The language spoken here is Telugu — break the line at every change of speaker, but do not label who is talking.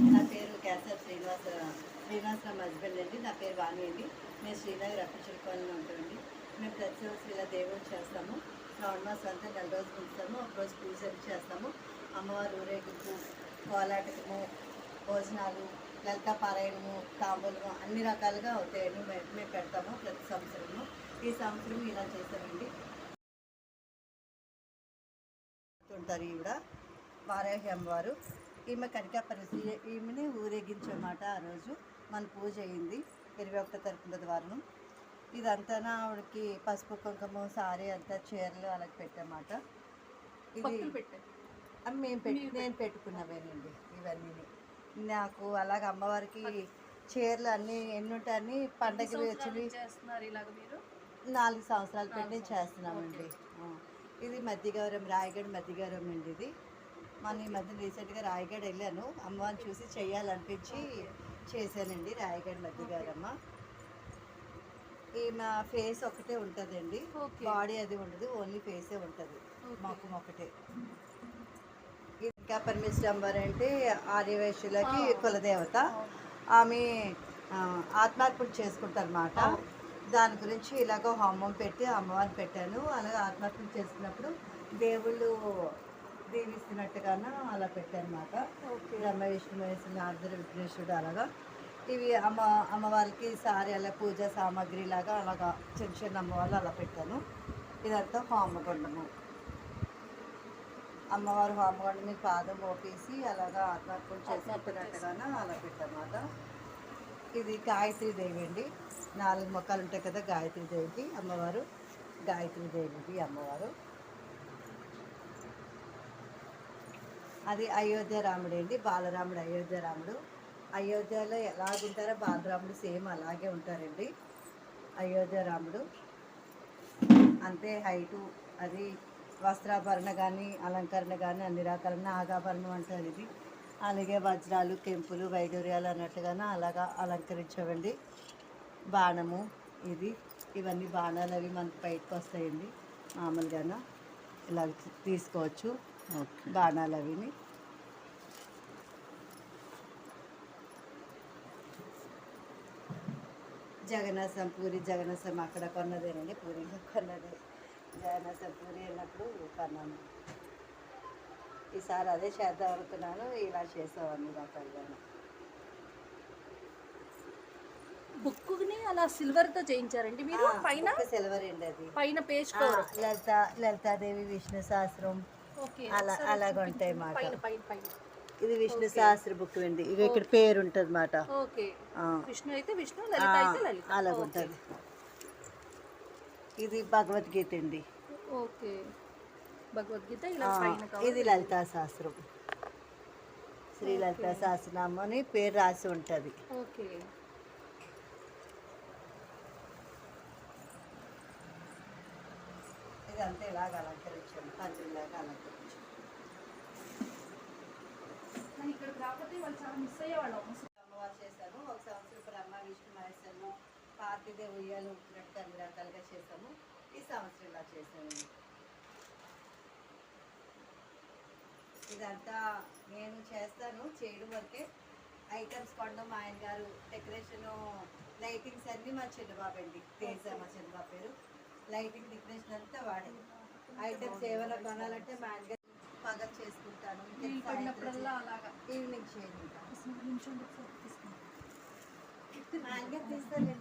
నా పేరు క్యాన్సర్ శ్రీనివాసరావు హస్బెండ్ అండి. నా పేరు వాణి అండి. మేము శ్రీనగర్ అప్పచిరుపాలెంలో ఉంటామండి. మేము ప్రతి సంవత్సరం ఇలా దేవుడు చేస్తాము. శ్రావణ మాసం అంతా 4 రోజులు ఉంచుతాము. ఒకరోజు పూజలు చేస్తాము. అమ్మవారు ఊరేగింపు, కోలాటకము, భోజనాలు, లలితా పారాయణము, తాంబూలము అన్ని రకాలుగా అవుతాయండి. మేము పెడతాము ప్రతి సంవత్సరము. ఈ సంవత్సరం ఇలా చేస్తామండి. ఉంటారు ఈవిడ వారాహి అమ్మవారు. ఈమె కనికాపరిచి ఈమెని ఊరేగించమాట. ఆ రోజు మన పూజ అయింది 21 తారీఖు బుధవారం. ఇదంతా ఆవిడకి పసుపు కుంకుమ సారీ అంతా చీరలు అలా పెట్టమాట. ఇది నేను పెట్టుకున్నవేనండి ఇవన్నీ. నాకు అలాగ అమ్మవారికి చీరలు అన్నీ ఎన్ని ఉంటాయని పండగలు వచ్చినవి 4 సంవత్సరాలు పెట్టి చేస్తున్నామండి. ఇది మధ్యగౌరం, రాయగఢ మధ్యగౌరం అండి. ఇది మన ఈ మధ్య రీసెంట్గా రాయగఢ వెళ్ళాను. అమ్మవారిని చూసి చేయాలనిపించి చేశానండి. రాయగఢ మధ్యగౌరమ్మ. ఈమె ఫేస్ ఒకటే ఉంటుందండి, బాడీ అది ఉండదు, ఓన్లీ ఫేసే ఉంటుంది, మొక్కం ఒకటే. ఇంకా పరమేశ్వరి అమ్మవారు అంటే ఆర్యవైశ్యులకి కులదేవత. ఆమె ఆత్మార్పణ చేసుకుంటారన్నమాట. దాని గురించి ఇలాగ హోమం పెట్టి అమ్మవారిని పెట్టాను. అలాగే ఆత్మార్పణ చేసుకున్నప్పుడు దేవుళ్ళు దీవిస్తున్నట్టుగాను అలా పెట్టానమాట. బ్రహ్మ విష్ణు మహేశ్వరుడు, నారదుడు, విఘ్నేశ్వరుడు అలాగా. ఇవి అమ్మవారికి సారీ అలా పూజా సామాగ్రి లాగా అలాగా చిన్న చిన్న అమ్మవాళ్ళు అలా పెట్టాను. ఇదంతా హోమగుండము. అమ్మవారు హోమగుండం మీద పాదం మోపేసి అలాగా ఆత్మార్పణ చేసుకుంటున్నట్టుగాను అలా పెట్టానమాట. ఇది గాయత్రీదేవి అండి. 4 మొక్కలు ఉంటాయి కదా గాయత్రీదేవికి అమ్మవారు. గాయత్రీదేవికి అమ్మవారు. అది అయోధ్య రాముడు అండి. బాలరాముడు అయోధ్య రాముడు. అయోధ్యలో ఎలాగుంటారో బాలరాముడు సేమ్ అలాగే ఉంటారండి. అయోధ్య రాముడు అంతే హైటు. అది వస్త్రాభరణ కానీ అలంకరణ కానీ అన్ని రకాల నాగాభరణం అంటారు ఇది. అలాగే వజ్రాలు, కెంపులు, వైడూర్యాలు అన్నట్టుగానే అలాగా అలంకరించవండి. బాణము ఇది, ఇవన్నీ బాణాలు అవి మనకు బయటకు వస్తాయండి. మామూలుగానే ఇలా తీసుకోవచ్చు బాణాలు అవిని. జగన్నాథం పూరి జగన్నాథం అక్కడ కొన్నదేనండి, పూరిలో కొన్నదే. జగన్నాథం పూరి వెళ్ళినప్పుడు కొన్నాను. ఈసారి అదే చేద్దాం అనుకున్నాను. ఇలా చేసాం అన్ని రకాలుగా.
బుక్కుని అలా సిల్వర్తో చేయించారండి మీరు? పైన
సిల్వర్ అండి, అది
పైన పేజ్
లలితాదేవి విష్ణు సహస్రం అలా అలాగ ఉంటాయి మాట. ఇది విష్ణు
ఓకే.
సహస్ర బుక్ అండి. ఇక ఇక్కడ పేరు ఉంటుంది మాట.
విష్ణు అయితే విష్ణు, లలిత అయితే లలిత.
అలాగ ఉంటుంది. ఇది భగవద్గీత అండి.
ఓకే, భగవద్గీత ఇలా పైన కవర్.
ఇది లలితా సహస్రం. శ్రీ లలితా సహస్రనామం అని పేరు రాసి ఉంటుంది.
ఓకే.
ఇదంతా ఇలాగ అలంకరించాము, పందిరిలాగా అలంకరించాము.
ఇక్కడికి రాకపోతే వాళ్ళు చాలా మిస్ అయ్యేవాళ్ళు.
అమ్మవారు చేశాము. ఒక సంవత్సరం బ్రహ్మ విష్ణు మహేశ్వరులు పార్వతీదేవి ఉయ్యాలు ఊపినట్టు అన్ని రకాలుగా చేసాము. ఈ సంవత్సరం ఇలా చేసామండి. ఇదంతా నేను చేస్తాను, చేయడం వరకే. ఐటమ్స్ కొనడం మా ఆయన గారు, డెకరేషన్ లైటింగ్స్ అన్నీ మా చిన్నబాబు అండి. తేజ మా చిన్నబాబు పేరు. లైటింగ్ డెకరేషన్ అంతా వాడే. ఐటమ్స్ ఏమైనా కొనాలంటే మా ఆయన గారు పగలు చేసుకుంటాను. ఈవినింగ్ చేయను. మా ఆయన గారు తీస్తారు.